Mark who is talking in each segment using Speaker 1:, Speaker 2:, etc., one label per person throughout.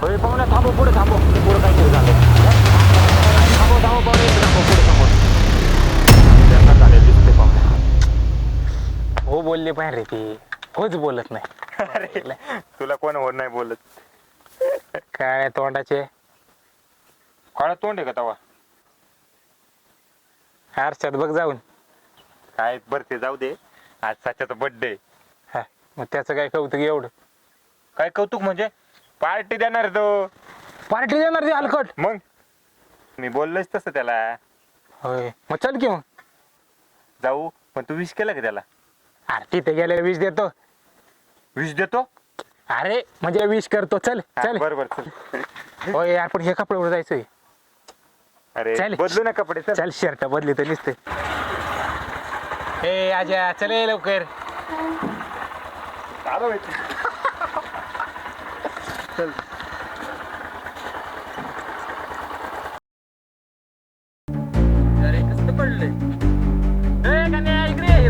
Speaker 1: होय पाहुणा थांबव पुढे थांबव पुढे काहीतरी झालं थांबव थांबव पाहुणे थांबव पुढे समोर बेकार झाले दिसते पाहुणे हो बोलले पाहिजे रे ती होच बोलत नाही
Speaker 2: अरे तुला कोण होत नाही बोलत
Speaker 1: काय तोंडाचे
Speaker 2: कोणा तोंड आहे का तवा
Speaker 1: आरशात बघ जाऊन
Speaker 2: काय बरं ते जाऊ दे आज सच्याचा बर्थडे
Speaker 1: हा मग त्याचं काय कौतुक एवढं
Speaker 2: काय कौतुक म्हणजे पार्टी देणार तो
Speaker 1: पार्टी देणार ती हलकट
Speaker 2: मग मी बोललोच तसं त्याला
Speaker 1: होय मग चल की मग
Speaker 2: जाऊ पण तू विश केलं का त्याला
Speaker 1: अरे तिथे गेल्यावर विष देतो
Speaker 2: विश देतो
Speaker 1: अरे म्हणजे विष करतो चल चल
Speaker 2: बरोबर चल
Speaker 1: होय आपण हे कपड्यावर जायचंय
Speaker 2: अरे
Speaker 1: चल.
Speaker 2: बदलू ना कपडे चल
Speaker 1: चल शर्ट बदली तर निसते ए आजा चल ये लवकर
Speaker 2: चालू आहे. चल
Speaker 1: अरे कसं पडले ए कन्या इकडे ये.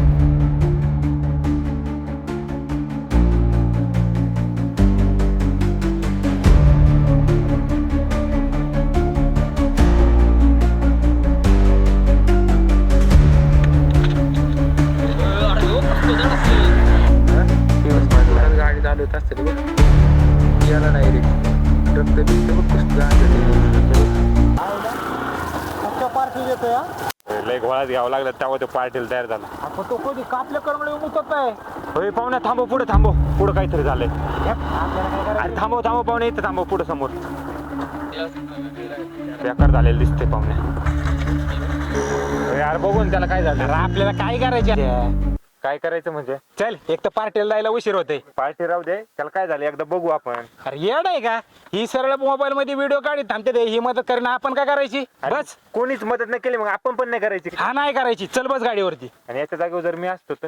Speaker 1: गाडी चालवत असते याला डायरेक्ट रक्त पार्टी देतोय
Speaker 2: लय घोळात घ्यावं लागलं तेव्हा तो पार्टीला तयार झाला
Speaker 1: आपण तो कधी कापल्या करमळे उमटत आहे
Speaker 2: होय पाहुण्या थांबव पुढे काहीतरी झालंय
Speaker 1: आपल्याला काय
Speaker 2: अरे
Speaker 1: करायचं
Speaker 2: थांबव पाहुणे इथं थांबव पुढे समोर बेकार झालेलं दिसते पाहुण्या यार बघून त्याला काय झालं
Speaker 1: अरे आपल्याला काय करायचं
Speaker 2: काय करायचं म्हणजे
Speaker 1: चल एक तर पार्टीला जायला उशीर होते
Speaker 2: पार्टी राहू दे त्याला काय झालं एकदा बघू आपण
Speaker 1: अरे येड आहे का ही सरळ मोबाईल मध्ये व्हिडिओ काढी थांबते ते ही मदत करणं आपण काय करायची
Speaker 2: अरे
Speaker 1: बस
Speaker 2: कोणीच मदत नाही केली मग आपण पण नाही करायची
Speaker 1: हा नाही करायची चल बस गाडीवरती
Speaker 2: आणि याच्या जागेवर जर मी असतो तर